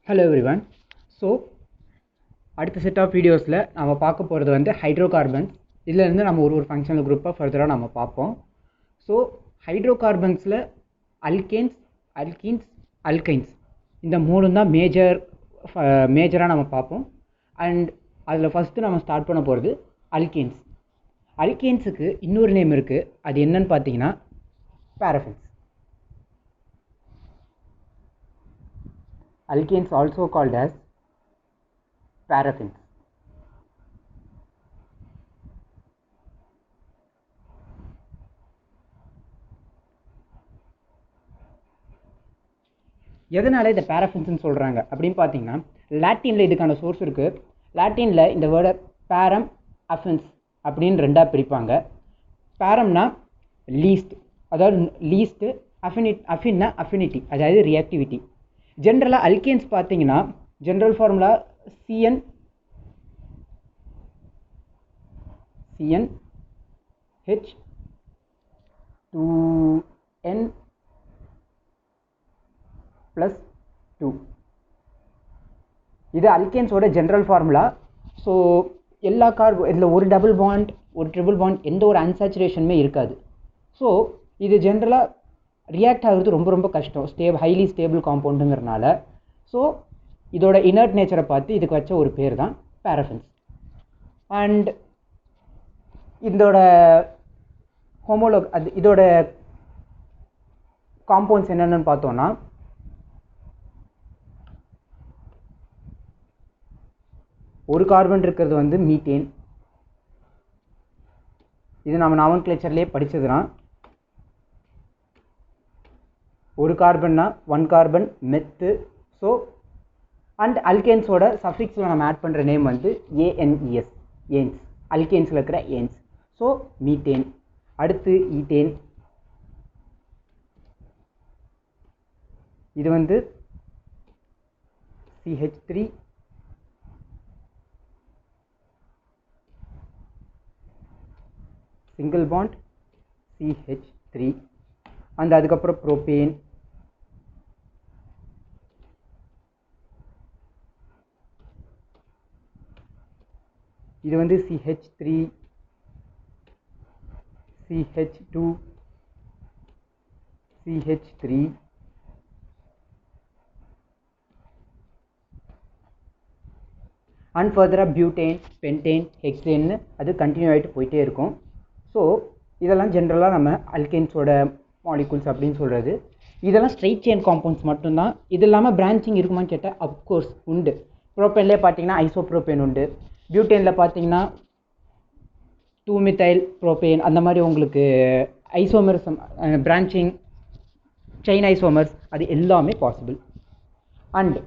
Hello everyone. So அடுத்த set of வீடியோஸில் நம்ம பார்க்க போகிறது வந்து ஹைட்ரோகார்பன்ஸ். இதிலேருந்து நம்ம ஒரு ஃபங்க்ஷனல் குரூப்பாக ஃபர்தராக நம்ம பார்ப்போம். ஸோ ஹைட்ரோகார்பன்ஸில் அல்கேன்ஸ், அல்கீன்ஸ், அல்கைன்ஸ் இந்த மூணு தான் மேஜராக நம்ம பார்ப்போம். அண்ட் அதில் ஃபஸ்ட்டு நம்ம ஸ்டார்ட் பண்ண போகிறது அல்கேன்ஸ். அல்கேன்ஸுக்கு இன்னொரு நேம் இருக்குது. அது என்னன்னு பார்த்தீங்கன்னா பாரஃபின்ஸ். Alkanes also called as paraffins. எதனால இந்த பாரஃபின்ஸ்னு சொல்கிறாங்க அப்படின்னு பார்த்தீங்கன்னா, லாட்டினில் இதுக்கான சோர்ஸ் இருக்குது. லாட்டினில் இந்த வேர்டை பேரம் அஃபின்ஸ் அப்படின்னு ரெண்டாக பிரிப்பாங்க. பேரம்னா லீஸ்ட், அதாவது லீஸ்ட்டு, அஃபின்னா அஃபினிட்டி, அதாவது ரியாக்டிவிட்டி. ஜென்ரலாக அல்கேன்ஸ் பார்த்தீங்கன்னா ஜென்ரல் ஃபார்முலா CnH2n+2. இது அல்கேன்ஸோட ஜென்ரல் ஃபார்முலா. ஸோ எல்லா இதில் ஒரு டபுள் பாண்ட், ஒரு ட்ரிபிள் பாண்ட், எந்த ஒரு அன்சாச்சுரேஷனுமே இருக்காது. ஸோ இது ஜென்ரலாக ரியாக்ட் ஆகுறது ரொம்ப ரொம்ப கஷ்டம், ஹைலி ஸ்டேபிள் காம்பவுண்டுங்கிறனால. ஸோ இதோட இனர்ட் நேச்சரை பார்த்து இதுக்கு வச்ச ஒரு பேர் தான் பாரஃபின்ஸ். அண்ட் இதோட இதோட காம்பவுண்ட்ஸ் என்னென்னு பார்த்தோன்னா, ஒரு கார்பன் இருக்கிறது வந்து மீத்தேன். இது நம்ம நாமன்கிளேச்சர்லேயே படித்ததுனா, ஒரு கார்பன்னா one carbon meth. So and அல்கேன்ஸோட சஃபிக்ஸில் நம்ம ஆட் பண்ணுற நேம் வந்து ஏஎன்இஎஸ், ஏன்ஸ். அல்கேன்ஸில் இருக்கிற ஏன்ஸ். So methane. அடுத்து ஈத்தேன். இது வந்து CH3, சிங்கிள் பாண்ட் CH3. அந்த அதுக்கப்புறம் ப்ரோபேன். இது வந்து CH3, CH2, CH3. அண்ட் ஃபர்தராக பியூட்டேன், பென்டேன், ஹெக்ஸேன்னு அது கண்டினியூ ஆகிட்டு போயிட்டே இருக்கும். ஸோ இதெல்லாம் ஜென்ரலாக நம்ம அல்கேன்ஸோட மாலிகூல்ஸ் அப்படின்னு சொல்கிறது. இதெல்லாம் ஸ்ட்ரைட் செயின் காம்பவுண்ட்ஸ் மட்டும்தான். இது இல்லாமல் பிரான்ச்சிங் இருக்குமான்னு கேட்டால் அஃப்கோர்ஸ் உண்டு. ப்ரோபேன்லேயே பார்த்தீங்கன்னா ஐசோப்ரோபேன் உண்டு. பியூட்டேனில் பார்த்தீங்கன்னா 2-மித்தைல் ப்ரோபேன். அந்த மாதிரி உங்களுக்கு ஐசோமர்ஸ், பிரான்ச்சிங், செயின் ஐசோமர்ஸ், அது எல்லாமே பாசிபிள். அண்ட்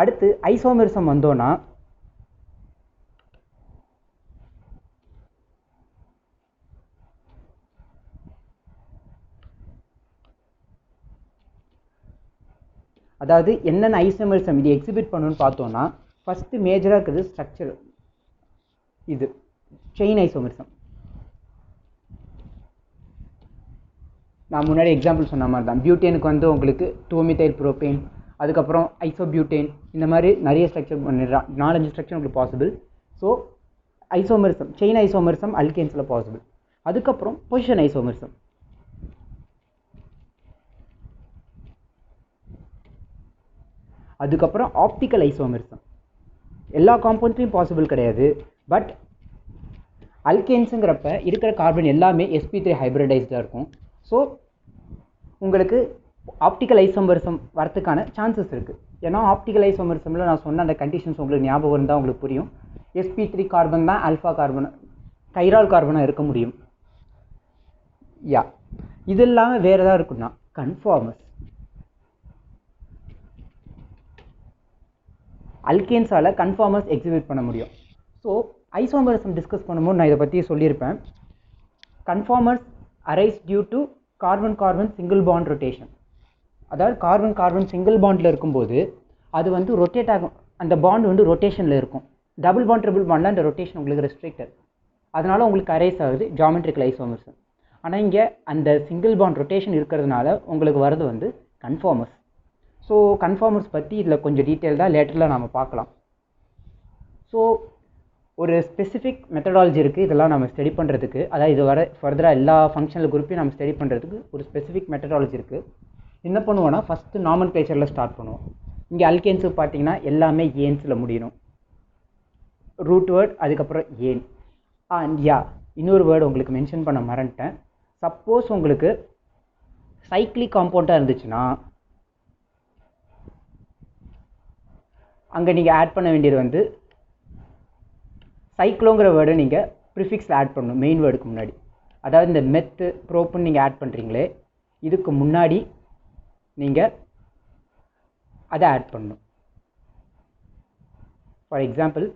அடுத்து ஐசோமரிசம் வந்தோன்னா, அதாவது என்னென்ன ஐசோமரிசம் இது எக்ஸிபிட் பண்ணணும்னு பார்த்தோன்னா, ஃபஸ்ட்டு மேஜராக இருக்கிறது ஸ்ட்ரக்சர். இது செயின் ஐசோமரிசம். நான் முன்னாடி எக்ஸாம்பிள் சொன்ன மாதிரி தான். பியூட்டேனுக்கு வந்து உங்களுக்கு 2-மித்தைல் ப்ரோபேன், அதுக்கப்புறம் ஐசோபியூட்டேன், இந்த மாதிரி நிறைய ஸ்ட்ரக்சர் 4-5 ஸ்ட்ரக்சர் உங்களுக்கு possible. So isomerism, chain isomerism அல்கேன்ஸில் பாசிபிள். அதுக்கப்புறம் பொசிஷன் ஐசோமரிசம். அதுக்கப்புறம் ஆப்டிக்கல் ஐசோமரிசம். எல்லா காம்பவுண்ட்லையும் பாசிபிள் கிடையாது. பட் அல்கேன்ஸுங்கிறப்ப இருக்கிற கார்பன் எல்லாமே sp3 ஹைப்ரிடைஸ்டாக இருக்கும். ஸோ உங்களுக்கு ஆப்டிக்கல் ஐசோமரிசம் வரத்துக்கான சான்சஸ் இருக்குது. ஏன்னா ஆப்டிக்கல் ஐசோமரிசமில் நான் சொன்ன அந்த கண்டிஷன்ஸ் உங்களுக்கு ஞாபகம் இருந்தால் உங்களுக்கு புரியும். sp3 கார்பன் தான் ஆல்ஃபா கார்பன், கைரால் கார்பனாக இருக்க முடியும். இது இல்லாமல் வேறு எதாவது இருக்குன்னா கன்ஃபார்மஸ். அல்கேன்ஸால் கன்ஃபார்மர்ஸ் எக்ஸிபிட் பண்ண முடியும். ஸோ ஐசோமரிசம் டிஸ்கஸ் பண்ணும்போது நான் இதை பற்றி சொல்லியிருப்பேன். Conformers arise due to carbon carbon single bond rotation. அதாவது கார்பன் கார்பன் சிங்கிள் பாண்டில் இருக்கும்போது அது வந்து ரொட்டேட் ஆகும். அந்த பாண்ட் வந்து ரொட்டேஷனில் இருக்கும். டபுள் பாண்ட் ட்ரிபிள் பாண்டில் அந்த ரொட்டேஷன் உங்களுக்கு ரெஸ்ட்ரிக்டட். அதனால் உங்களுக்கு அரைஸ் ஆகுது ஜாமெட்ரிக்கல் ஐசோமரிசம். ஆனால் இங்கே அந்த சிங்கிள் பாண்ட் ரொட்டேஷன் இருக்கிறதுனால உங்களுக்கு வரது வந்து கன்ஃபார்மர்ஸ். ஸோ கன்ஃபார்மர்ஸ் பற்றி இதில் கொஞ்சம் டீட்டெயில்டாக லேட்டரில் நாம் பார்க்கலாம். ஸோ ஒரு ஸ்பெசிஃபிக் மெத்தடாலஜி இருக்குது இதெல்லாம் நம்ம ஸ்டடி பண்ணுறதுக்கு, அதாவது இது வர ஃபர்தராக எல்லா ஃபங்க்ஷனல் குரூப்பையும் நம்ம ஸ்டடி பண்ணுறதுக்கு ஒரு ஸ்பெசிஃபிக் மெத்தடாலஜி இருக்குது. என்ன பண்ணுவோன்னா ஃபஸ்ட்டு நாமன்க்ளேச்சரில் ஸ்டார்ட் பண்ணுவோம். இங்கே அல்கேன்ஸுக்கு பார்த்தீங்கன்னா எல்லாமே ஏன்ஸில் முடியணும், ரூட் வேர்ட் அதுக்கப்புறம் ஏன். அண்ட் இன்னொரு வேர்டு உங்களுக்கு மென்ஷன் பண்ண மறந்துட்டேன். சப்போஸ் உங்களுக்கு சைக்ளிக் காம்பவுண்டாக இருந்துச்சுன்னா அங்கே நீங்கள் ஆட் பண்ண வேண்டியது வந்து சைக்ளோங்கிற வேர்டை நீங்கள் ப்ரிஃபிக்ஸில் ஆட் பண்ணணும் மெயின் வேர்டுக்கு முன்னாடி. அதாவது இந்த மெத்து ப்ரோப்புன்னு நீங்கள் ஆட் பண்ணுறீங்களே இதுக்கு முன்னாடி நீங்கள் அதை ஆட் பண்ணணும். For example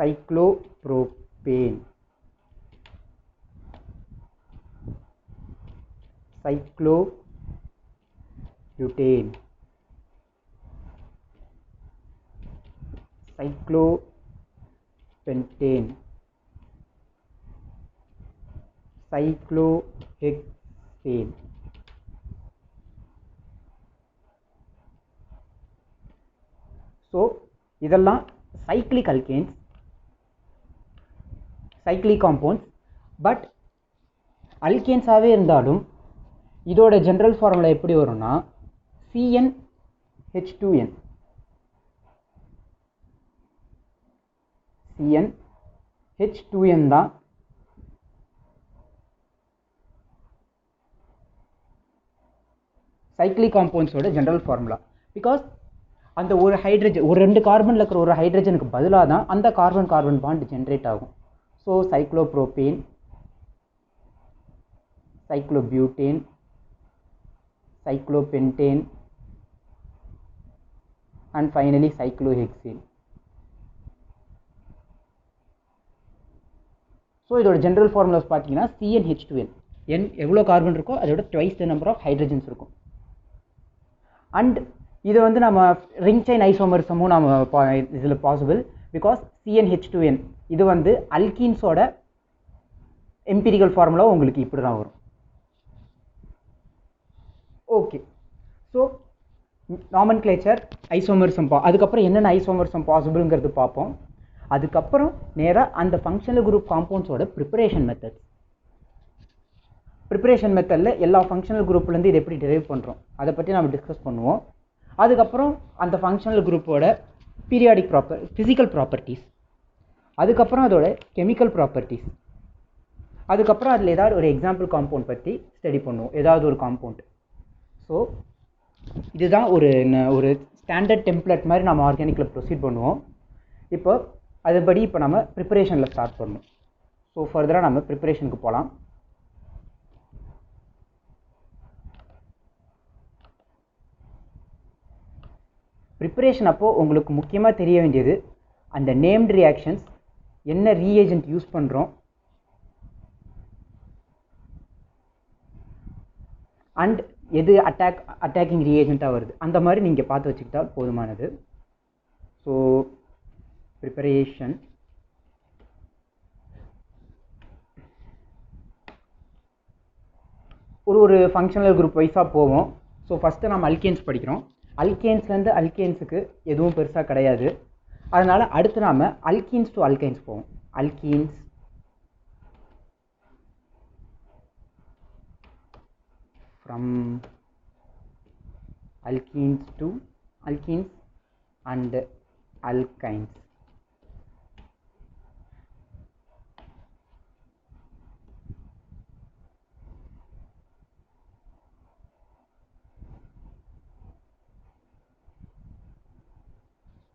cyclopropane, cyclobutane, cyclopentane, cyclohexane. So இதெல்லாம் cyclic alkanes, cyclic compounds. But அல்கேன்ஸாகவே இருந்தாலும் இதோட ஜென்ரல் ஃபார்முலா எப்படி வரும்னா CnH2n. CnH2n தான் சைக்ளிக் காம்பவுண்ட்ஸோட ஜென்ரல் ஃபார்முலா. பிகாஸ் அந்த ஒரு ஹைட்ரஜன், ஒரு 2 கார்பனில் இருக்கிற ஒரு ஹைட்ரஜனுக்கு பதிலாக தான் அந்த கார்பன் கார்பன் பாண்ட் ஜென்ரேட் ஆகும். So cyclopropane, cyclobutane, cyclopentane and finally cyclohexane. So இதோட ஜென்ரல் ஃபார்முலாஸ் பார்த்தீங்கன்னா CnH2n. n எவ்வளோ கார்பன் இருக்கோ அதோட twice the number of hydrogens இருக்கும். அண்ட் இது வந்து நம்ம ரிங் செயின் ஐசோமர்ஸமும் நம்ம இதில் பாசிபிள். பிகாஸ் CnH2n இது வந்து அல்கீன்ஸோட எம்பிரிக்கல் ஃபார்முலா உங்களுக்கு இப்படி தான் வரும். ஓகே, ஸோ நாமன்க்ளேச்சர், ஐசோமர்சம், அதுக்கப்புறம் என்னென்ன ஐசோமர்சம் பாசிபிள்ங்கிறது பார்ப்போம். அதுக்கப்புறம் நேராக அந்த ஃபங்க்ஷனல் குரூப் காம்பவுண்ட்ஸோட ப்ரிப்பரேஷன் மெத்தட்ஸ். ப்ரிப்பரேஷன் மெத்தடில் எல்லா ஃபங்க்ஷனல் குரூப்லேருந்து இது எப்படி டெரைவ் பண்ணுறோம் அதை பற்றி நம்ம டிஸ்கஸ் பண்ணுவோம். அதுக்கப்புறம் அந்த ஃபங்க்ஷனல் குரூப்போட பீரியாடிக் ஃபிசிக்கல் ப்ராப்பர்ட்டிஸ், அதுக்கப்புறம் அதோட கெமிக்கல் ப்ராப்பர்ட்டிஸ், அதுக்கப்புறம் அதில் ஏதாவது ஒரு எக்ஸாம்பிள் காம்பவுண்ட் பற்றி ஸ்டடி பண்ணுவோம், ஏதாவது ஒரு காம்பவுண்ட். ஸோ இதுதான் ஒரு ஸ்டாண்டர்ட் டெம்ப்ளேட் மாதிரி நம்ம ஆர்கானிக்கில் ப்ரொசீட் பண்ணுவோம். இப்போ அதுபடி இப்போ நம்ம ப்ரிப்பரேஷனில் ஸ்டார்ட் பண்ணணும். ஸோ ஃபர்தராக நம்ம ப்ரிப்பரேஷனுக்கு போகலாம். ப்ரிப்பரேஷன் அப்போது உங்களுக்கு முக்கியமாக தெரிய வேண்டியது அந்த நேம்டு ரியாக்ஷன்ஸ், என்ன ரீஏஜென்ட் யூஸ் பண்ணுறோம், அண்ட் எது அட்டாக்கிங் ரீஏஜென்ட்டாக வருது, அந்த மாதிரி நீங்கள் பார்த்து வச்சுக்கிட்டா போதுமானது. ஸோ ப்ரிப்பரேஷன் ஒரு ஃபங்க்ஷனல் குரூப் வைஸாக போவோம். ஸோ ஃபஸ்ட்டு நம்ம அல்கேன்ஸ் படிக்கிறோம். அல்கேன்ஸ்லேருந்து அல்கேன்ஸுக்கு எதுவும் பெருசாக கிடையாது. அதனால் அடுத்து நாம் அல்கீன்ஸ் டு அல்கைன்ஸ் போவோம். Alkenes, from alkenes to alkenes and alkynes.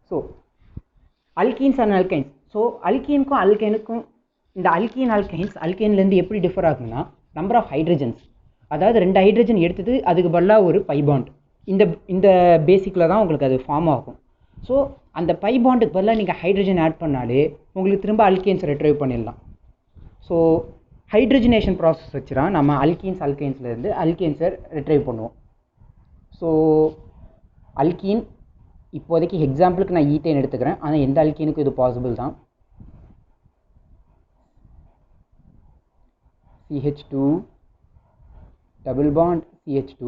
So alkenes and alkynes. So alkeneக்கும் alkyneக்கும் இந்த alkene alkynes alkaneலேருந்து எப்படி டிஃபர் ஆகும்னா நம்பர் ஆஃப் ஹைட்ரஜன்ஸ். அதாவது 2 ஹைட்ரஜன் எடுத்தது அதுக்கு பதிலாக ஒரு பை பாண்ட் இந்த பேசிக்கில் தான் உங்களுக்கு அது ஃபார்ம் ஆகும். ஸோ அந்த பை பாண்டுக்கு பதிலாக நீங்கள் ஹைட்ரஜன் ஆட் பண்ணாலே உங்களுக்கு திரும்ப அல்கேன்ஸ் ரெட்ரைவ் பண்ணிடலாம். ஸோ ஹைட்ரஜனேஷன் ப்ராசஸ் வச்சு தான் நம்ம அல்கேன்ஸ்லேருந்து அல்கேன்ஸை ரெட்ரைவ் பண்ணுவோம். ஸோ அல்கீன் இப்போதைக்கு எக்ஸாம்பிளுக்கு நான் ஈத்தேன் எடுத்துக்கிறேன், ஆனால் எந்த அல்கீனுக்கும் இது பாசிபிள் தான். CH2 double bond CH2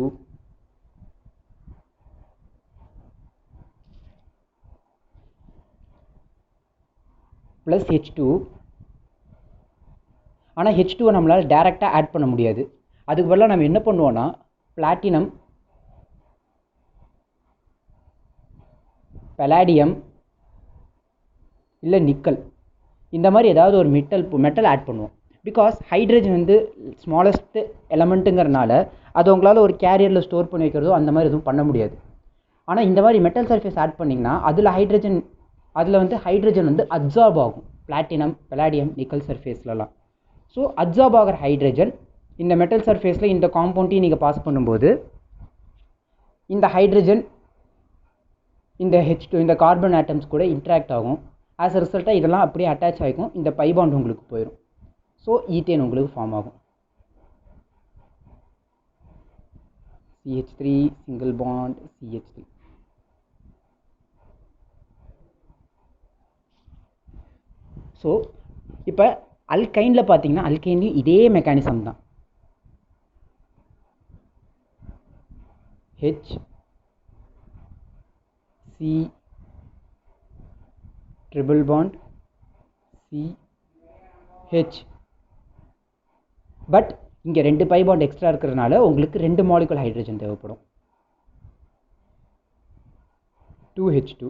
plus H2. ஆனால் H2 நம்மளால் டைரெக்டாக ஆட் பண்ண முடியாது. அதுக்கு பதிலாக நம்ம என்ன பண்ணுவோன்னா பிளாட்டினம் பலாடியம் இல்லை நிக்கல் இந்த மாதிரி ஏதாவது ஒரு மெட்டல் ஆட் பண்ணுவோம். பிகாஸ் ஹைட்ரஜன் வந்து ஸ்மாலஸ்ட் எலமெண்ட்டுங்கிறனால அது உங்களால் ஒரு கேரியரில் ஸ்டோர் பண்ணி வைக்கிறதோ அந்த மாதிரி எதுவும் பண்ண முடியாது. ஆனால் இந்த மாதிரி மெட்டல் சர்ஃபேஸ் ஆட் பண்ணிங்கன்னா அதில் வந்து ஹைட்ரஜன் வந்து அப்சார்ப் ஆகும் பிளாட்டினம் பலாடியம் நிக்கல் சர்ஃபேஸ்லலாம். ஸோ அப்சார்ப் ஆகிற ஹைட்ரஜன் இந்த மெட்டல் சர்ஃபேஸில் இந்த காம்பவுண்டையும் நீங்கள் பாஸ் பண்ணும்போது இந்த ஹைட்ரஜன் இந்த H2 இந்த கார்பன் ஆட்டம்ஸ் கூட இன்ட்ராக்ட் ஆகும். ஆஸ் அ ரிசல்ட்டாக இதெல்லாம் அப்படியே அட்டாச் ஆகிக்கும். இந்த பை பாண்ட் உங்களுக்கு போயிடும். ஸோ ஈத்தேன் உங்களுக்கு ஃபார்ம் ஆகும். CH3 single bond CH3. So இப்போ அல்கைனில் பார்த்தீங்கன்னா அல்கைன்லையும் இதே மெக்கானிசம் தான். H C triple bond C H. But இங்கே 2 பை பாண்ட் எக்ஸ்ட்ரா இருக்கிறதுனால உங்களுக்கு 2 மாலிகுல் ஹைட்ரஜன் தேவைப்படும். 2H2.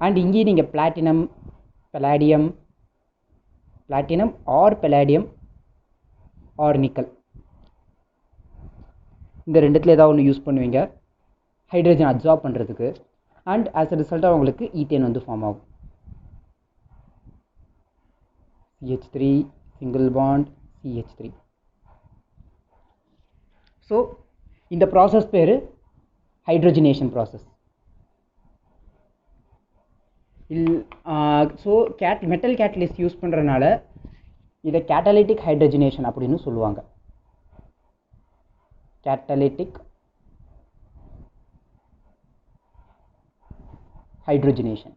அண்ட் இங்கேயும் நீங்கள் platinum or palladium or nickel இந்த ரெண்டுத்தில் ஏதாவது ஒன்று யூஸ் பண்ணுவீங்க ஹைட்ரஜன் அப்சார்ப் பண்ணுறதுக்கு. அண்ட் ஆஸ் அ ரிசல்ட்டாக உங்களுக்கு ஈத்தேன் வந்து ஃபார்ம் ஆகும். CH3 single bond CH3. So இந்த ப்ராசஸ் பேர் hydrogenation process. So metal catalyst use பண்ணுறதுனால இதை கேட்டலிட்டிக் ஹைட்ரோஜனேஷன் அப்படின்னு சொல்லுவாங்க. Catalytic hydrogenation.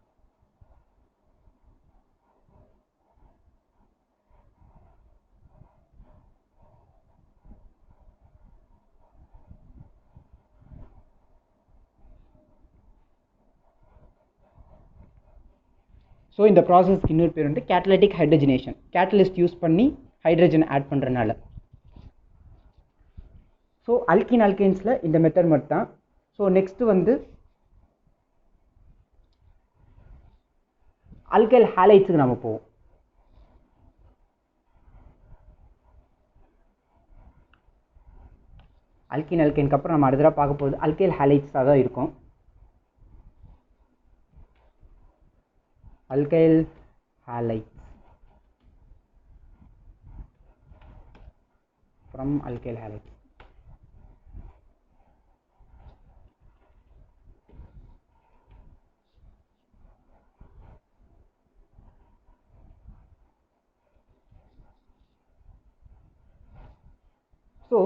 ஸோ இந்த ப்ராசஸ்க்கு இன்னொரு பேர் வந்து கேட்டலிட்டிக் ஹைட்ரோஜனேஷன். கேட்டலிஸ்ட் யூஸ் பண்ணி ஹைட்ரஜன் ஆட் பண்ணுறதுனால. ஸோ அல்கைன்ஸில் இந்த மெத்தட் மட்டும் தான். ஸோ நெக்ஸ்ட்டு வந்து அல்கைல் ஹாலைட்ஸுக்கு நம்ம போவோம். அல்கைனுக்கு அப்புறம் நம்ம அடுத்ததாக பார்க்க போகிறது அல்கைல் ஹாலைட்ஸாக தான் இருக்கும். alkyl halides from alkyl halides. So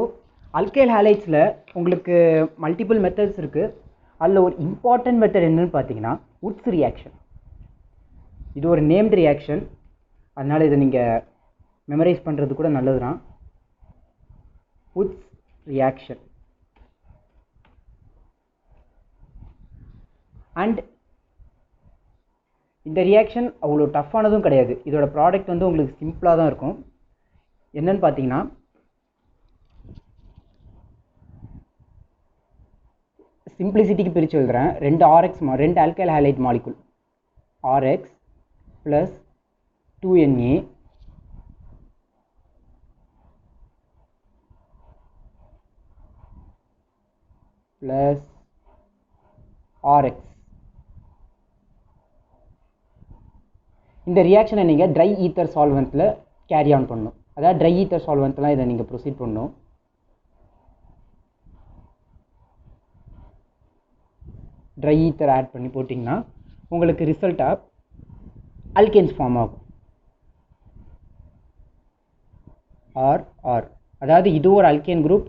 alkyl ஹாலைட்ஸில் உங்களுக்கு மல்டிபிள் மெத்தட்ஸ் இருக்குது. அதில் ஒரு இம்பார்ட்டன்ட் மெத்தட் என்னன்னு பார்த்தீங்கன்னா உட்ஸ் ரியாக்ஷன். இது ஒரு நேம்டு ரியாக்ஷன், அதனால் இதை நீங்கள் மெமரைஸ் பண்ணுறது கூட நல்லது தான். Woods reaction. அண்ட் இந்த ரியாக்ஷன் அவ்வளோ டஃப்பானதும் கிடையாது. இதோட ப்ராடக்ட் வந்து உங்களுக்கு சிம்பிளாக தான் இருக்கும். என்னன்னு பார்த்தீங்கன்னா சிம்பிளிசிட்டிக்கு பிரித்து எழுதுகிறேன். 2 alkyl allied molecule RX plus 2Na plus RX. இந்த ரியாக்ஷனை நீங்கள் ட்ரை ஈத்தர் சால்வெண்ட்டில் கேரி ஆன் பண்ணணும். அதாவது ட்ரை ஈத்தர் சால்வெண்ட்லாம் இதை நீங்கள் ப்ரொசீட் பண்ணணும். ட்ரை ஈத்தர் ஆட் பண்ணி போட்டிங்கன்னா உங்களுக்கு ரிசல்ட்டாக அல்கேன்ஸ் ஃபார்ம் ஆகும். ஆர் அதாவது இது ஒரு அல்கேன் குரூப்,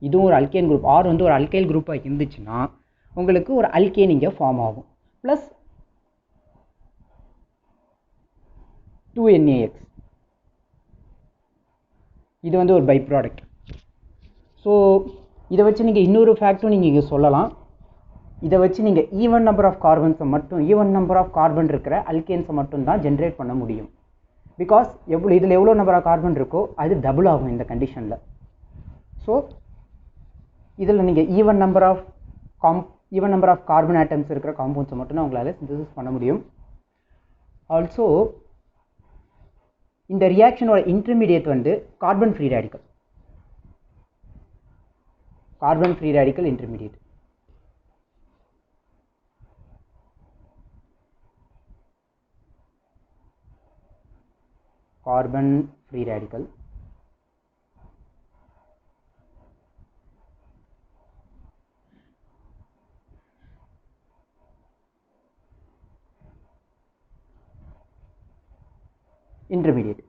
இதுவும் ஒரு அல்கேன் குரூப். ஆர் வந்து ஒரு அல்கைல் குரூப்பாக இருந்துச்சுன்னா உங்களுக்கு ஒரு அல்கேன் இங்கே ஃபார்ம் ஆகும். Plus 2NaX. இது வந்து ஒரு பை ப்ராடக்ட். ஸோ இதை வச்சு நீங்கள் இன்னொரு ஃபேக்ட்டும் நீங்கள் இங்கே சொல்லலாம். இதை வச்சு நீங்கள் ஈவன் நம்பர் ஆஃப் கார்பன் இருக்கிற அல்கேன்ஸை மட்டும் தான் ஜென்ரேட் பண்ண முடியும். பிகாஸ் இதில் எவ்வளோ நம்பர் ஆஃப் கார்பன் இருக்கோ அது டபுள் ஆகும் இந்த கண்டிஷனில். ஸோ இதில் நீங்கள் even number of carbon atoms இருக்கிற காம்பவுண்ட்ஸை மட்டும் தான் உங்களால் சிந்தசிஸ் பண்ண முடியும். ஆல்சோ இந்த ரியாக்ஷனோட இன்டர்மீடியேட் வந்து carbon free radical intermediate. Carbon free radical intermediate.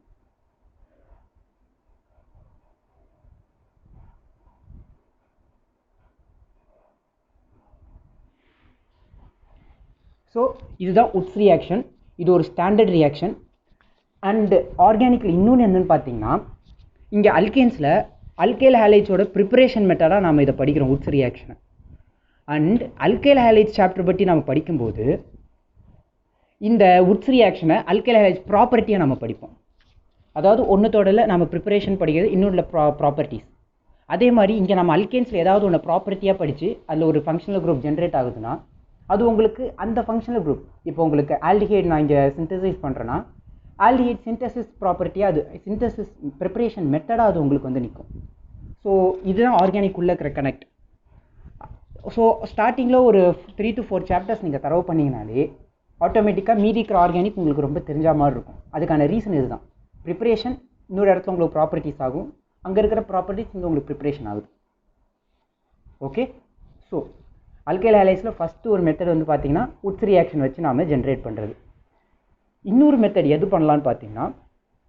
So இதுதான் உட்ஸ் ரியாக்ஷன். இது ஒரு ஸ்டாண்டர்ட் ரியாக்ஷன். அண்ட் ஆர்கானிக்கில் இன்னொன்று என்னென்னு பார்த்தீங்கன்னா, இங்கே அல்கேன்ஸில் அல்கைல் ஹேலைட்ஸோட ப்ரிப்பரேஷன் மெத்தடாக நாம் இதை படிக்கிறோம் உட்ஸ் ரியாக்ஷனை. அண்ட் அல்கைல் ஹேலைட்ஸ் சாப்டர் பற்றி நம்ம படிக்கும்போது இந்த உட்ஸ் ரியாக்ஷனை அல்கைல் ஹேலைட்ஸ் ப்ராப்பர்ட்டியை நம்ம படிப்போம். அதாவது ஒன்றுத்தோடல நம்ம ப்ரிப்பரேஷன் படிக்கிறது இன்னொரு ப்ராப்பர்ட்டிஸ். அதே மாதிரி இங்கே நம்ம அல்கேன்ஸில் ஏதாவது ஒன்று ப்ராப்பர்ட்டியாக படித்து அதில் ஒரு ஃபங்க்ஷனல் குரூப் ஜென்ரேட் ஆகுதுன்னா அது உங்களுக்கு அந்த ஃபங்க்ஷனல் குரூப், இப்போ உங்களுக்கு ஆல்டிஹைட் நான் இங்கே சிந்தசைஸ் பண்ணுறேன்னா ஆல்டிஹைட் சிந்தசிஸ் ப்ராப்பர்ட்டியாக அது சிந்தசிஸ் ப்ரிப்பரேஷன் மெத்தடாக அது உங்களுக்கு வந்து நிற்கும். ஸோ இதுதான் ஆர்கானிக் உள்ள இருக்கிற கனெக்ட். ஸோ ஸ்டார்டிங்கில் ஒரு 3 to 4 சாப்டர்ஸ் நீங்கள் தரவு பண்ணிங்கனாலே ஆட்டோமேட்டிக்காக மீதி இருக்கிற ஆர்கானிக் உங்களுக்கு ரொம்ப தெரிஞ்ச மாதிரி இருக்கும். அதுக்கான ரீசன் இதுதான். ப்ரிப்பரேஷன் இன்னொரு இடத்துல உங்களுக்கு ப்ராப்பர்ட்டிஸ் ஆகும், அங்கே இருக்கிற ப்ராப்பர்ட்டிஸ் இங்கே உங்களுக்கு ப்ரிப்பரேஷன் ஆகுது. ஓகே. ஸோ அல்கைல் ஹேலைட்ஸில் ஃபஸ்ட்டு ஒரு மெத்தட் வந்து பார்த்தீங்கன்னா உட்ஸ் ரியாக்ஷன் வச்சு நாம் ஜென்ரேட் பண்ணுறது. இன்னொரு மெத்தட் எது பண்ணலான்னு பார்த்தீங்கன்னா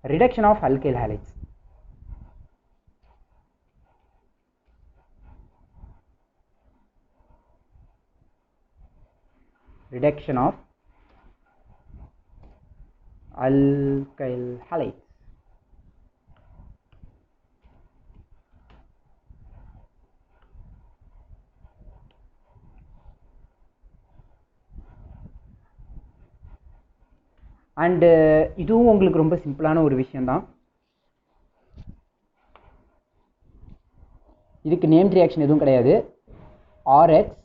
reduction of alkyl halides. reduction of alkyl halides. And இதுவும் உங்களுக்கு ரொம்ப சிம்பிளான ஒரு விஷயம்தான். இதுக்கு நேம் ரியாக்ஷன் எதுவும் கிடையாது. ஆர்எக்ஸ்,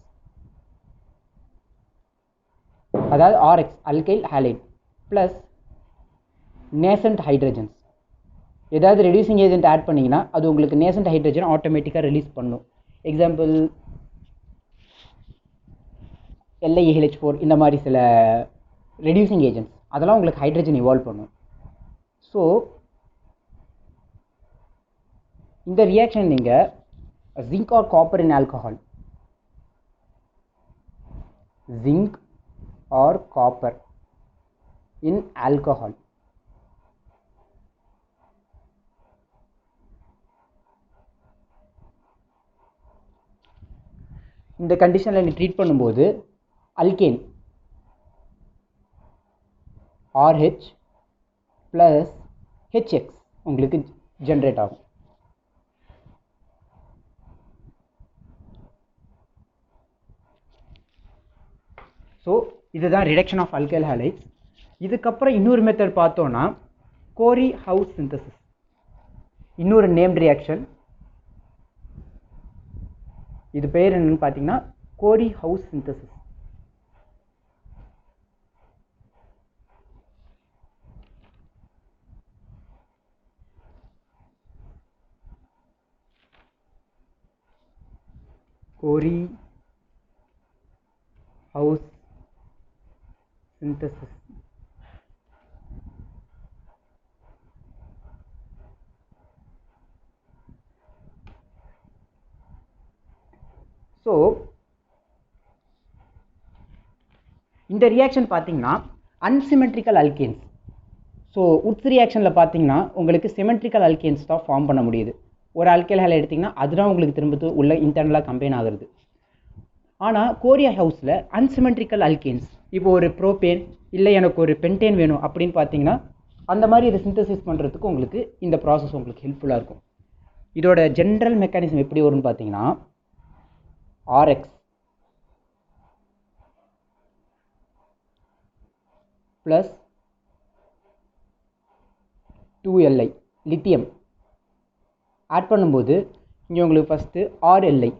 அதாவது RX alkyl halide plus nascent hydrogens. ஏதாவது ரெடியூசிங் ஏஜென்ட் ஆட் பண்ணிங்கன்னா அது உங்களுக்கு நேசன்ட் ஹைட்ரஜன் ஆட்டோமேட்டிக்காக ரிலீஸ் பண்ணும். எக்ஸாம்பிள் LiAH4 இந்த மாதிரி சில ரெடியூசிங் ஏஜென்ட்ஸ் அதெல்லாம் உங்களுக்கு ஹைட்ரஜன் இவால்வ் பண்ணும். ஸோ இந்த ரியாக்ஷன் நீங்கள் zinc or copper in alcohol, zinc or copper in alcohol, இந்த கண்டிஷனில் நீங்கள் ட்ரீட் பண்ணும்போது அல்கேன் RH ப்ளஸ் HX உங்களுக்கு ஜென்ரேட் ஆகும். ஸோ இதுதான் ரிடக்ஷன் ஆஃப் அல்கைல் ஹேலைட்ஸ். இதுக்கப்புறம் இன்னொரு மெத்தட் பார்த்தோன்னா கோரி ஹவுஸ் சிந்தசிஸ். இன்னொரு நேம்ட் ரியாக்ஷன். இது பேர் என்னன்னு பார்த்தீங்கன்னா கோரி ஹவுஸ் சிந்தசிஸ். கோரி ஹவுஸ் synthesis. ஸோ இந்த ரியாக்ஷன் பார்த்தீங்கன்னா அன்சிமெட்ரிக்கல் அல்கேன்ஸ். ஸோ உட்ஸ் ரியாக்ஷனில் பார்த்தீங்கன்னா உங்களுக்கு சிமெட்ரிக்கல் அல்கேன்ஸ் தான் ஃபார்ம் பண்ண முடியுது. ஒரு அல்கைல் ஹேலைட் எடுத்திங்கன்னா அதுதான் உங்களுக்கு திரும்ப உள்ள இன்டர்னலாக கம்பைன் ஆகுறது. ஆனால் கோரியா ஹவுஸில் அன்சிமெட்ரிக்கல் அல்கேன்ஸ், இப்போ ஒரு ப்ரோபேன் இல்லை எனக்கு ஒரு பென்டேன் வேணும் அப்படின்னு பார்த்தீங்கன்னா அந்த மாதிரி இதை சிந்தசிஸ் பண்ணுறதுக்கு உங்களுக்கு இந்த ப்ராசஸ் உங்களுக்கு ஹெல்ப்ஃபுல்லாக இருக்கும். இதோட ஜென்ரல் மெக்கானிசம் எப்படி வரும்னு பார்த்தீங்கன்னா RX plus 2Li lithium add பண்ணும்போது இங்கே உங்களுக்கு first RLi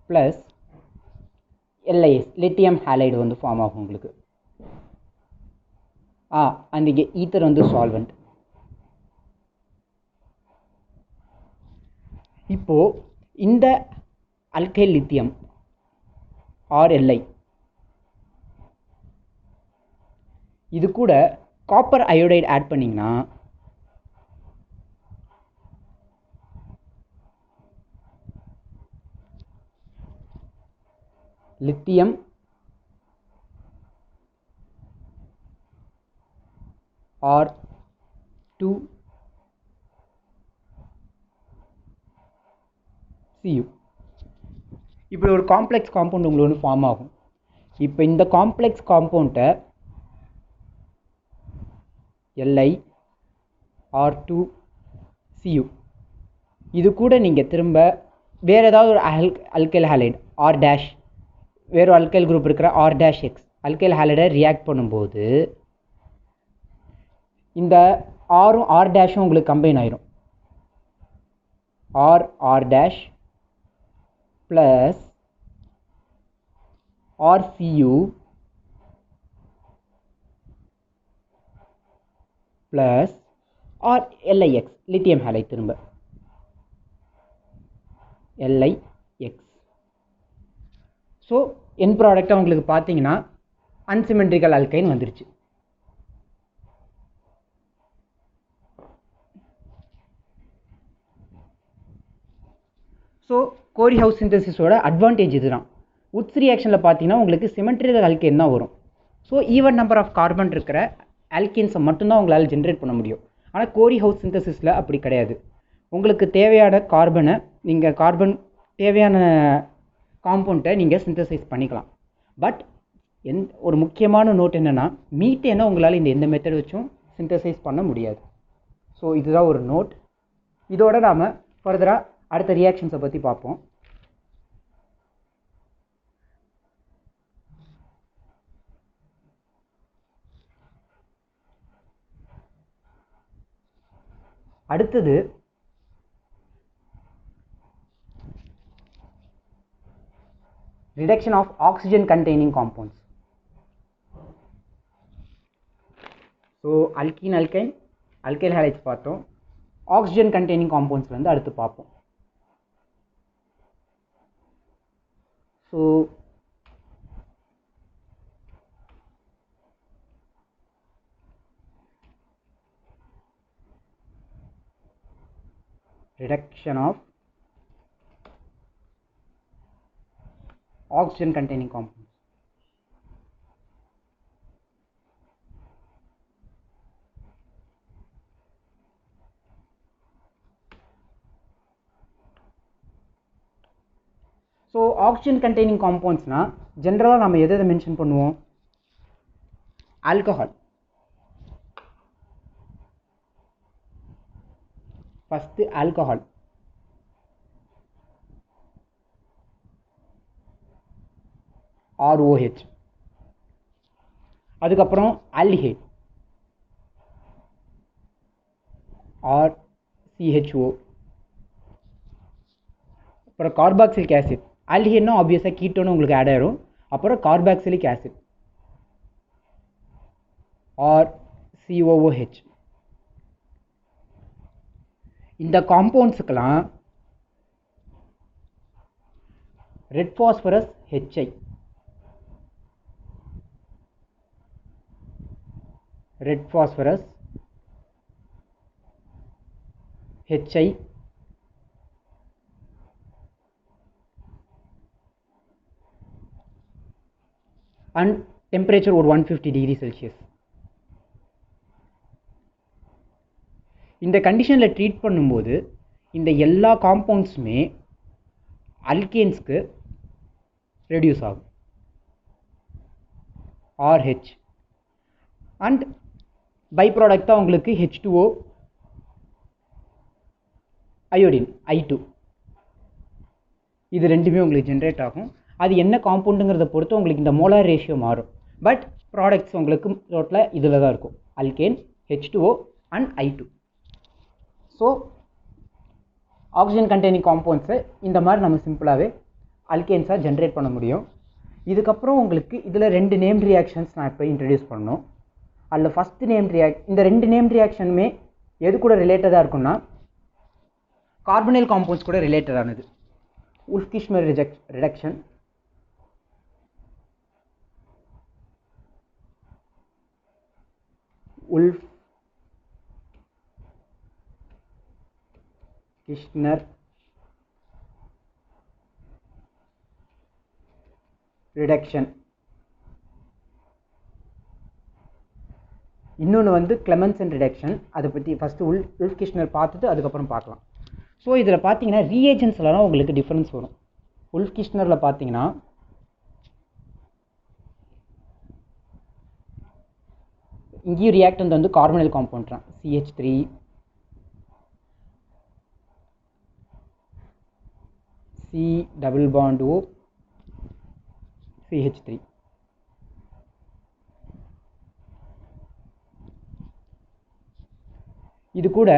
plus LiS lithium halide வந்து ஃபார்ம் ஆகும் உங்களுக்கு. அந்த இங்கே ஈத்தர் வந்து சால்வெண்ட். இப்போது இந்த அல்கைல் லித்தியம் RLi இது கூட காப்பர் அயோடைடு ஆட் பண்ணிங்கன்னா லித்தியம் R2Cu இப்படி ஒரு காம்ப்ளெக்ஸ் காம்பவுண்ட் உங்களுக்கு ஒன்று ஃபார்ம் ஆகும். இப்போ இந்த காம்ப்ளெக்ஸ் காம்பவுண்டை Li R2Cu இது கூட நீங்கள் திரும்ப வேறு ஏதாவது ஒரு அல்கைல் ஹாலைடு R டேஷ் வேறு அல்கைல் குரூப் இருக்கிற R டேஷ் எக்ஸ் அல்கைல் ஹாலைடை ரியாக்ட் பண்ணும்போது இந்த ஆரும் R டேஷும் உங்களுக்கு கம்பைன் ஆயிரும். R dash plus RCU plus LiX lithium halide திரும்ப LiX. ஸோ என் ப்ராடக்டாக உங்களுக்கு பார்த்தீங்கன்னா அன்சிமெட்ரிக்கல் அல்கைன் வந்துருச்சு. ஸோ கோரி ஹவுஸ் சிந்தசிஸோட அட்வான்டேஜ் இதுதான். உட்ஸ் ரியாக்ஷனில் பார்த்தீங்கன்னா உங்களுக்கு சிமெட்ரிக்கல் அல்கைன் தான் வரும். So even number of carbon இருக்கிற ஆல்கீன்ஸை மட்டும்தான் உங்களால் ஜென்ரேட் பண்ண முடியும். ஆனால் கோரி ஹவுஸ் சிந்தசிஸில் அப்படி கிடையாது. உங்களுக்கு தேவையான கார்பனை நீங்கள் தேவையான காம்பவுண்டை நீங்கள் சிந்தசைஸ் பண்ணிக்கலாம். பட் ஒரு முக்கியமான நோட் என்னென்னா மீத்தேனை உங்களால் எந்த மெத்தட் வச்சும் சிந்தசைஸ் பண்ண முடியாது. ஸோ இதுதான் ஒரு நோட். இதோட நாம் ஃபர்தராக அடுத்த ரியாக்ஷன்ஸை பற்றி பார்ப்போம். அடுத்தது reduction of oxygen containing compounds. So alkene alkyl halides பார்த்தோம். oxygen containing compounds வந்து அடுத்து பார்ப்போம். So reduction of oxygen containing compounds. So oxygen containing compounds na generally நம்ம எதை மென்ஷன் பண்ணுவோம்? ஆல்கஹால். ஃபர்ஸ்ட் ஆல்கஹால், ROH, அதுக்கப்புறம் ஆல்டிஹைட் RCHO, அப்புறம் carboxylic acid. ஆல்டிஹைட்னா ஆப்வியஸாக கீட்டோன்னு உங்களுக்கு ஆட் ஆயிரும். அப்புறம் கார்பாக்சிலிக் ஆசிட் RCOOH. இந்த காம்பவுண்ட்ஸுக்கெல்லாம் red phosphorus HI, red phosphorus HI and temperature ஒரு 150 டிகிரி செல்சியஸ். இந்த கண்டிஷனில் ட்ரீட் பண்ணும்போது இந்த எல்லா காம்பவுண்ட்ஸுமே அல்கேன்ஸ்க்கு ரெடியூஸ் ஆகும். RH அண்ட் பை ப்ராடக்டாக உங்களுக்கு H2O அயோடின் I2 இது ரெண்டுமே உங்களுக்கு ஜென்ரேட் ஆகும். அது என்ன காம்பவுண்டுங்கிறத பொறுத்து உங்களுக்கு இந்த மோலார் ரேஷியோ மாறும். பட் ப்ராடக்ட்ஸ் உங்களுக்கு டோட்டலாக இதில் தான் இருக்கும், alkane, H2O and I2. So oxygen containing காம்பவுண்ட்ஸை இந்த மாதிரி நம்ம சிம்பிளாகவே அல்கேன்ஸாக ஜென்ரேட் பண்ண முடியும். இதுக்கப்புறம் உங்களுக்கு இதில் 2 நேம் ரியாக்ஷன்ஸ் நான் இப்போ இன்ட்ரடியூஸ் பண்ணணும். அதில் ஃபஸ்ட்டு இந்த 2 நேம் ரியாக்ஷனுமே எது கூட ரிலேட்டடாக இருக்குன்னா கார்பனைல் காம்பவுண்ட்ஸ் கூட ரிலேட்டடானது. உல்ஃப்-கிஷ்மர் ரிடக்ஷன், உல்ஃப்-கிஷ்மர் ரிடக்ஷன். இன்னொன்று வந்து கிளெமென்சன் ரிடக்ஷன். அதை பற்றி ஃபஸ்ட்டு உல்ஃப்-கிஷ்மர் பார்த்துட்டு அதுக்கப்புறம் பார்க்கலாம். ஸோ இதில் பார்த்தீங்கன்னா ரீஏஜென்ட்ஸ்லாம் உங்களுக்கு டிஃப்ரென்ஸ் வரும். உல்ஃப்-கிஷ்மரில் பார்த்தீங்கன்னா இங்கேயும் ரியாக்டன்ட் வந்து கார்பனைல் காம்பவுண்ட் தான், CH3, C+O, CH3. இது கூட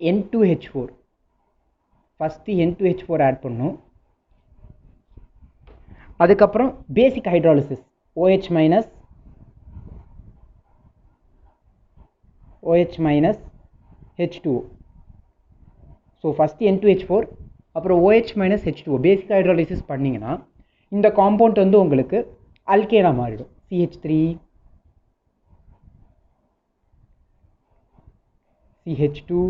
N2H4 ஃபஸ்ட்டு N2H4 ஆட் பண்ணும். அதுக்கப்புறம் basic hydrolysis OH minus H2O. So first N2H4 அப்புறம் OH மைனஸ் H2O பேசிக் ஹைட்ராலிசிஸ் பண்ணிங்கன்னா இந்த காம்பவுண்ட் வந்து உங்களுக்கு அல்கேனாக மாறிடும். CH3, CH2,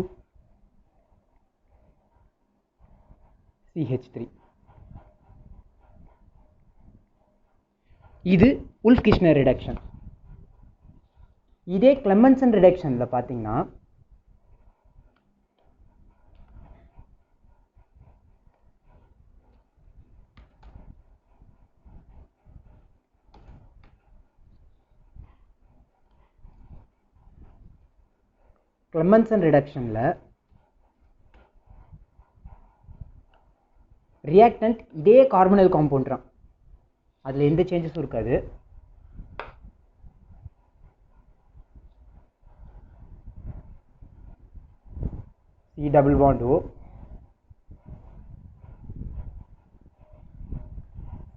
CH3. இது உல்ஃப்-கிஷ்மர் ரிடக்ஷன். இதே கிளெமென்சன் ரிடக்ஷனில் பார்த்தீங்கன்னா ரியாக்டன்ட் இதே கார்பனைல் காம்பவுண்ட் தான், அதில் எந்த சேஞ்சஸும் இருக்காது. C+O,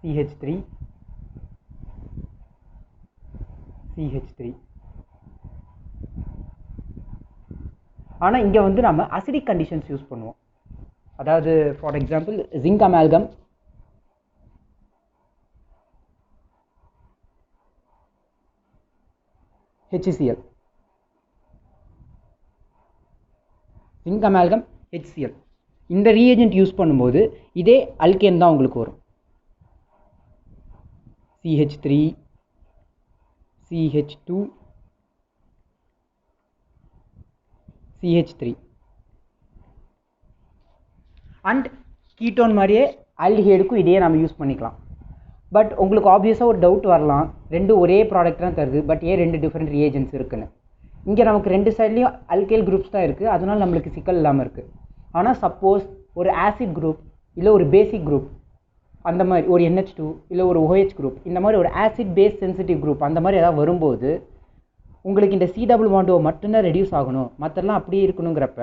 CH3, CH3. ஆனால் இங்கே வந்து நம்ம அசிடிக் கண்டிஷன்ஸ் யூஸ் பண்ணுவோம். அதாவது for example zinc amalgam, HCl, zinc amalgam HCl. இந்த ரீஏஜென்ட் யூஸ் பண்ணும்போது இதே அல்கேன் தான் உங்களுக்கு வரும். CH3, CH2, CH3. And ketone மாதிரியே ஆல்டிஹைடுக்கும் இதையே நம்ம யூஸ் பண்ணிக்கலாம். பட் உங்களுக்கு ஆப்வியஸாக ஒரு டவுட் வரலாம், ரெண்டும் ஒரே ப்ராடக்ட் தான் தருது, பட் ஏன் 2 டிஃப்ரெண்ட் ரியேஜென்ட்ஸ் இருக்குன்னு. இங்கே நமக்கு 2 சைட்லேயும் அல்கைல் குரூப்ஸ் தான் இருக்குது, அதனால் நம்மளுக்கு சிக்கல் இல்லாமல் இருக்குது. ஆனால் சப்போஸ் ஒரு ஆசிட் குரூப் இல்லை ஒரு பேசிக் குரூப், அந்த மாதிரி ஒரு NH2 இல்லை ஒரு OH குரூப், இந்த மாதிரி ஒரு ஆசிட் பேஸ் சென்சிட்டிவ் குரூப் அந்த மாதிரி ஏதாவது வரும்போது உங்களுக்கு இந்த C+O மட்டும்தான் ரெடியூஸ் ஆகணும், மற்றெல்லாம் அப்படியே இருக்கணுங்கிறப்ப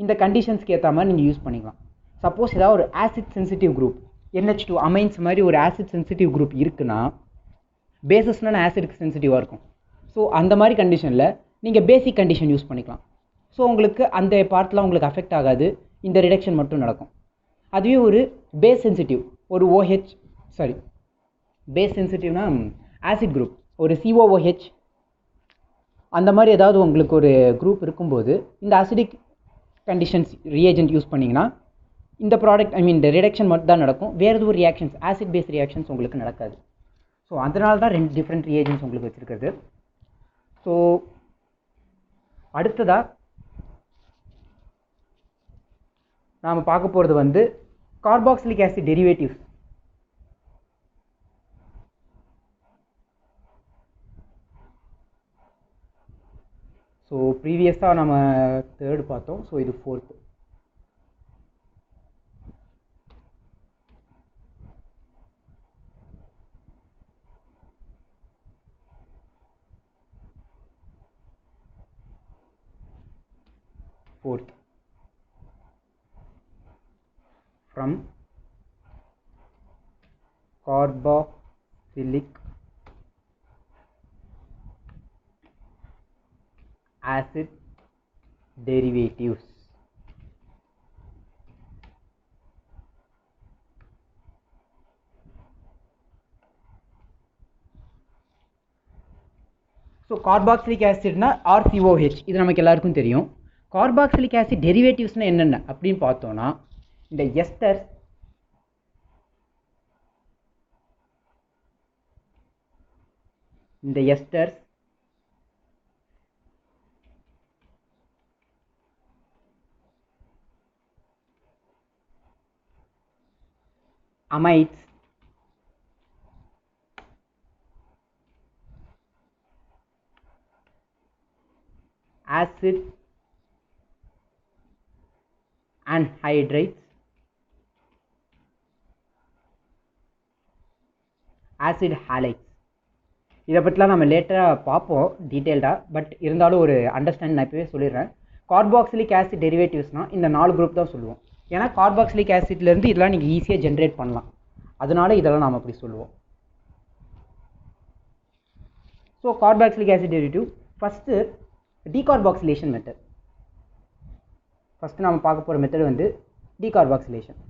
இந்த கண்டிஷன்ஸ்க்கு ஏற்ற மாதிரி நீங்கள் யூஸ் பண்ணிக்கலாம். சப்போஸ் ஏதாவது ஒரு acid sensitive group NH2 amines மாதிரி ஒரு ஆசிட் சென்சிட்டிவ் குரூப் இருக்குன்னா, பேசஸ்னால் ஆசிட்க்கு சென்சிட்டிவாக இருக்கும். ஸோ அந்த மாதிரி கண்டிஷனில் நீங்கள் பேசிக் கண்டிஷன் யூஸ் பண்ணிக்கலாம். ஸோ உங்களுக்கு அந்த பார்ட்லாம் உங்களுக்கு அஃபெக்ட் ஆகாது, இந்த ரிடக்ஷன் மட்டும் நடக்கும். அதுவே ஒரு பேஸ் சென்சிட்டிவ் ஒரு பேஸ் சென்சிட்டிவ்னா ஆசிட் குரூப் ஒரு COOH அந்த மாதிரி ஏதாவது உங்களுக்கு ஒரு குரூப் இருக்கும்போது இந்த அசிடிக் கண்டிஷன்ஸ் ரியேஜென்ட் யூஸ் பண்ணிங்கன்னா இந்த ப்ராடக்ட் இந்த ரிடக்ஷன் மட்டும் தான் நடக்கும், வேறு எதுவும் ரியாக்ஷன்ஸ் ஆசிட் பேஸ் ரியாக்ஷன்ஸ் உங்களுக்கு நடக்காது. ஸோ அதனால தான் 2 டிஃப்ரெண்ட் ரியேஜன்ஸ் உங்களுக்கு வச்சுருக்கிறது. ஸோ அடுத்ததாக நாம் பார்க்க போகிறது வந்து கார்பாக்சிலிக் ஆசிட் டெரிவேட்டிவ்ஸ். ஸோ ப்ரீவியஸாக நம்ம 3rd பார்த்தோம். ஸோ இது 4th. From carboxylic acid derivatives. So carboxylic ஆசிட்னா RCOH, இது நமக்கு எல்லாருக்கும் தெரியும். கார்பாக்சிலிக் ஆசிட் டெரிவேட்டிவ்ஸ்னால் என்னென்ன அப்படின்னு பார்த்தோன்னா, இந்த எஸ்டர்ஸ், amides, acid anhydrides, acid halides. இதை பற்றிலாம் நம்ம லேட்டராக பார்ப்போம் டீட்டெயில்டாக. பட் இருந்தாலும் ஒரு அண்டர்ஸ்டாண்ட் நான் இப்போவே சொல்லிடுறேன். கார்பாக்சிலிக் ஆசிட் டெரிவேட்டிவ்ஸ்னால் இந்த 4 குரூப் தான் சொல்லுவோம். ஏன்னா கார்பாக்சிலிக் ஆசிட்லேருந்து இதெல்லாம் நீங்கள் ஈஸியாக ஜென்ரேட் பண்ணலாம், அதனால இதெல்லாம் நாம் அப்படி சொல்லுவோம். So carboxylic acid derivative first decarboxylation method. First நாம் பார்க்க போகிற மெத்தட் வந்து டீகார்பாக்சிலேஷன்.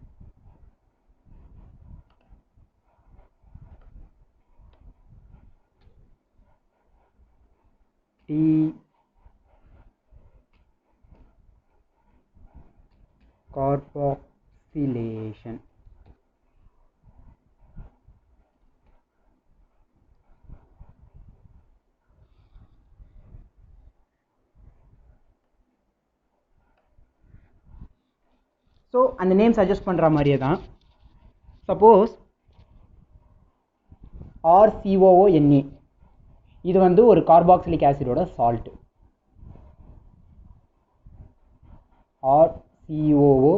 Decarboxylation. ஸோ அந்த நேம் சஜஸ்ட் பண்ணுற மாதிரியே தான். சப்போஸ் RCOONA இது வந்து ஒரு கார்பாக்சிலிக் ஆசிடோட salt. RCOO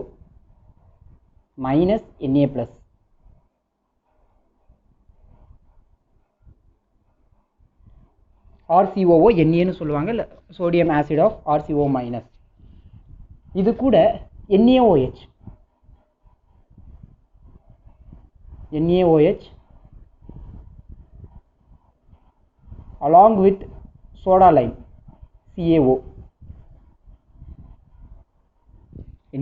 minus Na plus. RCOO Naன்னு சொல்லுவாங்க, இல்லை sodium acid of RCO minus. இது கூட NaOH along with soda lime CaO.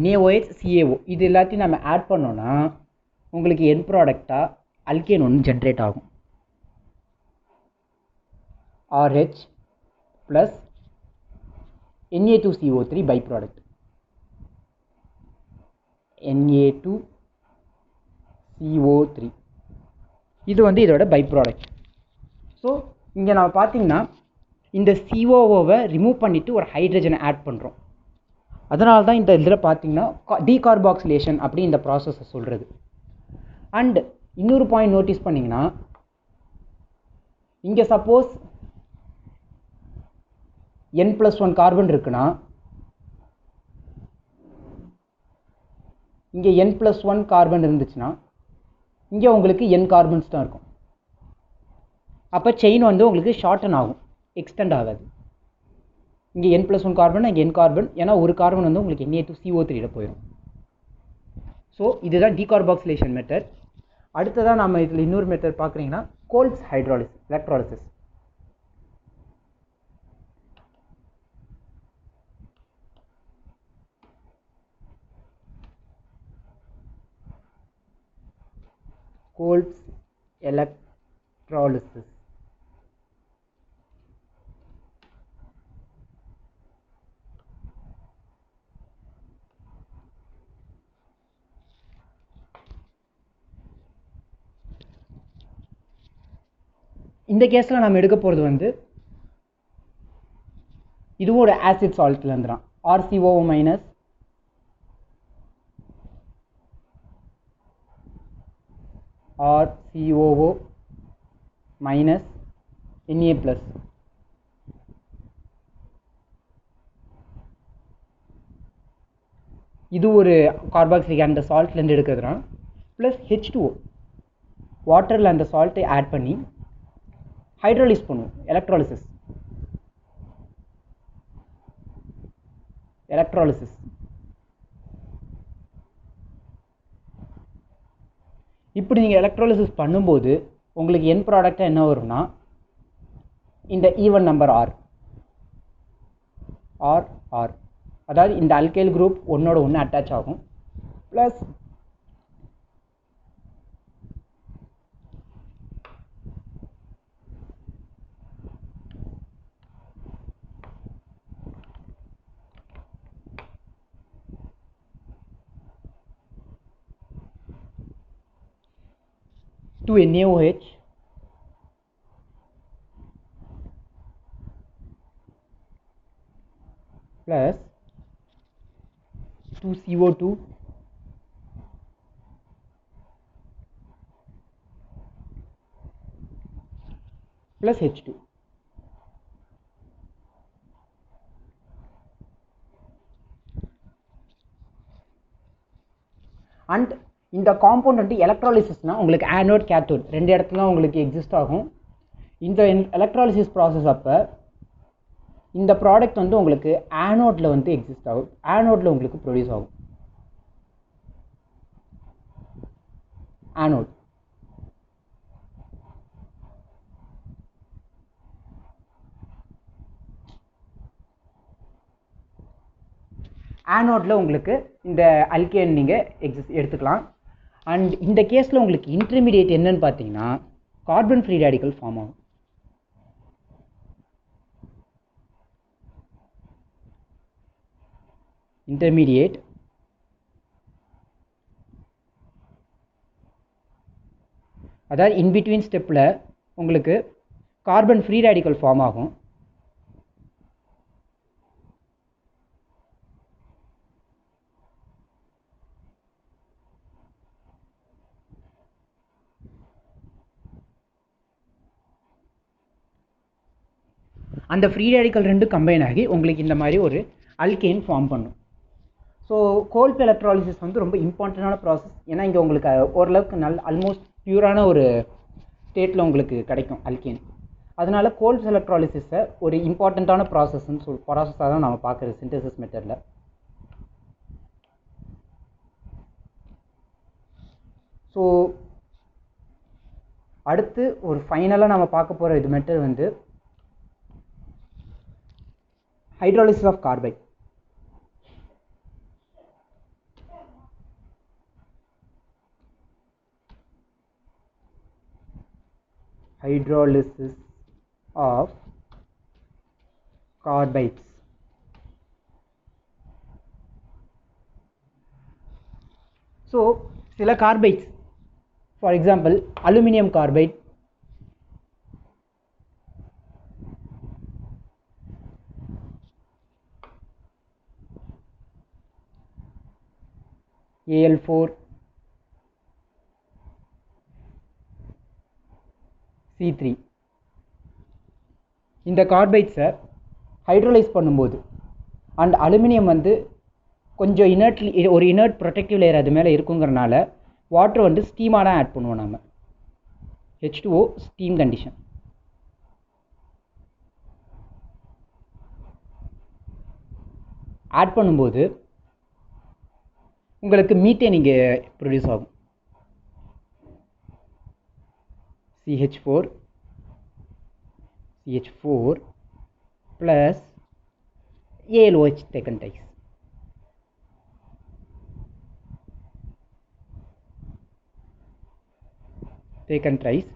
NaOH CaO இது எல்லாத்தையும் நம்ம ஆட் பண்ணோன்னா உங்களுக்கு என் ப்ராடக்டாக அல்கேன் ஒன்று ஜென்ரேட் ஆகும். RH plus Na2CO3 by product. Na2CO3 இது வந்து இதோட பை ப்ராடக்ட். ஸோ இங்கே நம்ம பார்த்தீங்கன்னா இந்த COOவை ரிமூவ் பண்ணிவிட்டு ஒரு ஹைட்ரஜனை ஆட் பண்ணுறோம். அதனால தான் இந்த இதில் பார்த்தீங்கன்னா டீகார்பாக்சிலேஷன் அப்படி இந்த ப்ராசஸை சொல்கிறது. அண்ட் இன்னொரு பாயிண்ட் நோட்டீஸ் பண்ணிங்கன்னா, இங்கே சப்போஸ் N+1 கார்பன் இருக்குன்னா இங்கே N+1 கார்பன் இருந்துச்சுன்னா இங்கே உங்களுக்கு N கார்பன்ஸ் தான் இருக்கும். அப்போ செயின் வந்து உங்களுக்கு ஷார்டன் ஆகும், எக்ஸ்டெண்ட் ஆகாது. இங்கே N+1 கார்பன், இங்கே N கார்பன், ஏன்னா ஒரு கார்பன் வந்து உங்களுக்கு Na2CO3 போயிடும். ஸோ இதுதான் டீகார்பாக்சிலேஷன் மெத்தட். அடுத்ததான் நம்ம இதில் இன்னொரு மெத்தட் பார்க்குறீங்கன்னா goals hydrolysis, electrolysis. Coles electrolysis. இந்த கேஸில் நம்ம எடுக்க போகிறது வந்து இதுவும் ஒரு ஆசிட் சால்ட்லேருந்து தான். RCOO minus RCOO minus Na plus. இது ஒரு கார்பாக்சிலிக் அந்த சால்ட்லேருந்து எடுக்கிறதுனா ப்ளஸ் H2O வாட்டரில் அந்த சால்ட்டை ஆட் பண்ணி ஹைட்ரோலிஸ் பண்ணுவோம். எலக்ட்ராலிசிஸ் இப்படி நீங்கள் எலக்ட்ராலிசிஸ் பண்ணும்போது உங்களுக்கு என் ப்ராடக்டாக என்ன வரும்னா இந்த ஈவன் நம்பர் ஆர் அதாவது இந்த அல்கைல் குரூப் ஒன்னோட ஒன்று அட்டாச் ஆகும் plus to NaOH plus 2CO2 plus H2. And இந்த காம்பவுண்ட் வந்து எலக்ட்ராலிசிஸ்னால் உங்களுக்கு ஆனோட் கேத்தோட் ரெண்டு இடத்துல உங்களுக்கு எக்ஸிஸ்ட் ஆகும். இந்த எலக்ட்ராலிசிஸ் ப்ராசஸ் அப்போ இந்த ப்ராடக்ட் வந்து உங்களுக்கு ஆனோட்டில் வந்து எக்ஸிஸ்ட் ஆகும், ஆனோட்டில் உங்களுக்கு ப்ரொடியூஸ் ஆகும். ஆனோட் ஆனோட்டில் உங்களுக்கு இந்த அல்கேன் நீங்கள் எடுத்துக்கலாம். அண்ட் இந்த கேஸில் உங்களுக்கு இன்டர்மீடியேட் என்னன்னு பார்த்தீங்கன்னா கார்பன் ஃப்ரீ ரேடிக்கல் ஃபார்ம் ஆகும். இன்டர்மீடியேட் அதாவது இன்பிட்வீன் ஸ்டெப்பில் உங்களுக்கு கார்பன் ஃப்ரீ ரேடிக்கல் ஃபார்ம் ஆகும். அந்த ஃப்ரீ ரேடிக்கல் ரெண்டு கம்பைன் ஆகி உங்களுக்கு இந்த மாதிரி ஒரு அல்கேன் ஃபார்ம் பண்ணும். ஸோ கோல்ஃப் எலக்ட்ராலிசிஸ் வந்து ரொம்ப இம்பார்ட்டண்டான ப்ராசஸ். ஏன்னா இங்கே உங்களுக்கு ஓரளவுக்கு ஆல்மோஸ்ட் பியூரான ஒரு ஸ்டேட்டில் உங்களுக்கு கிடைக்கும் அல்கேன். அதனால கோல்ஃப் எலக்ட்ராலிசிஸை ஒரு இம்பார்ட்டண்ட்டான ப்ராசஸாக தான் நம்ம பார்க்குறது சிந்தசிஸ் மெத்தடில். ஸோ அடுத்து ஒரு ஃபைனலாக நம்ம பார்க்க போகிற இது மெத்தட் வந்து hydrolysis of carbide. Hydrolysis of carbides. So சில carbides for example aluminium carbide, Al4 C3 இந்த கார்பைட்ஸை ஹைட்ரோலைஸ் பண்ணும்போது அண்ட் அலுமினியம் வந்து கொஞ்சம் ஒரு இனர்ட் ப்ரொடெக்டிவ் லேயர் அது மேலே இருக்குங்கிறனால வாட்டர் வந்து ஸ்டீமாக தான் ஆட் பண்ணுவோம் நம்ம. H2O steam condition. ஆட் பண்ணும்போது உங்களுக்கு மீத்தேன் இங்கே ப்ரொடியூஸ் ஆகும். CH4 plus ALOH taken twice.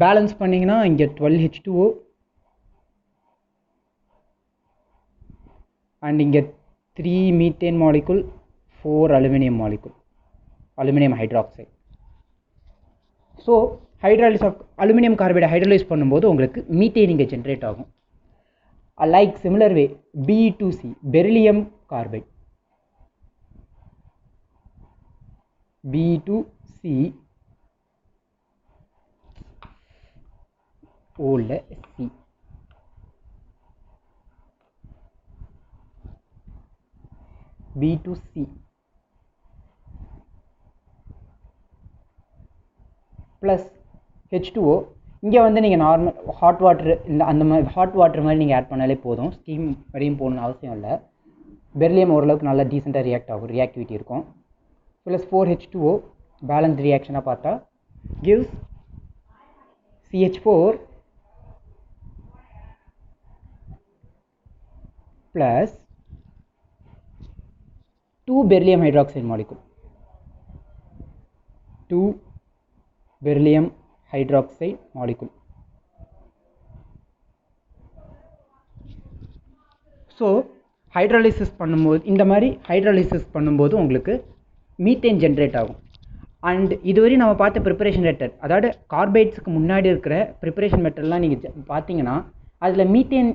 Balance பண்ணிங்கன்னா இங்கே 12H2O அண்ட் இங்கே 3 methane molecule, 4 aluminium molecule, aluminium hydroxide. So hydrolysis of aluminium கார்பைடை ஹைட்ரலைஸ் பண்ணும்போது உங்களுக்கு மீத்தேன் இங்கே ஜென்ரேட் ஆகும். Like similar way Be2C beryllium carbide B2C ஓல C B2C ப்ளஸ் H2O. இங்கே வந்து நீங்கள் நார்மல் ஹாட் வாட்டர் இல்லை அந்த மாதிரி ஹாட் வாட்டர் மாதிரி நீங்கள் ஆட் பண்ணாலே போதும், ஸ்டீம் வரையும் போகணுன்னு அவசியம் இல்லை. பெரிலியம் ஓரளவுக்கு நல்லா டீசெண்டாக ரியாக்ட் ஆகும், ரியாக்டிவிட்டி இருக்கும். ப்ளஸ் 4H2O பேலன்ஸ் ரியாக்ஷனாக பார்த்தா gives CH4 plus 2 beryllium hydroxide molecule. 2 beryllium hydroxide molecule. So hydrolysis பண்ணும்போது இந்த மாதிரி ஹைட்ராலிசிஸ் பண்ணும்போது உங்களுக்கு மீத்தேன் ஜென்ரேட் ஆகும். அண்ட் இதுவரை நம்ம பார்த்த ப்ரிப்பரேஷன் மெத்தட், அதாவது கார்பைட்ஸுக்கு முன்னாடி இருக்கிற ப்ரிப்பரேஷன் மெத்தட்லாம் நீங்கள் பார்த்தீங்கன்னா அதில் மீத்தேன்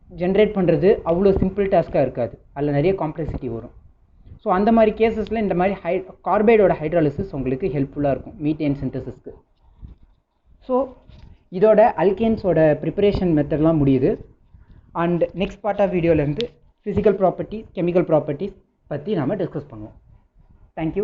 ஜென்ரேட் பண்ணுறது அவ்வளோ சிம்பிள் டாஸ்க்காக இருக்காது, அதில் நிறைய காம்ப்ளெக்சிட்டி வரும். ஸோ அந்த மாதிரி கேசஸில் இந்த மாதிரி கார்பைடோட ஹைட்ராலிசிஸ் உங்களுக்கு ஹெல்ப்ஃபுல்லாக இருக்கும் மீத்தேன் சிந்தசிஸ்க்கு. ஸோ இதோட அல்கேன்ஸோட ப்ரிப்பரேஷன் மெத்தட்லாம் முடியுது. அண்ட் நெக்ஸ்ட் பார்ட் ஆஃப் வீடியோலேருந்து ஃபிசிக்கல் ப்ராப்பர்ட்டிஸ் கெமிக்கல் ப்ராப்பர்ட்டிஸ் பற்றி நாம் டிஸ்கஸ் பண்ணுவோம். தேங்க்யூ.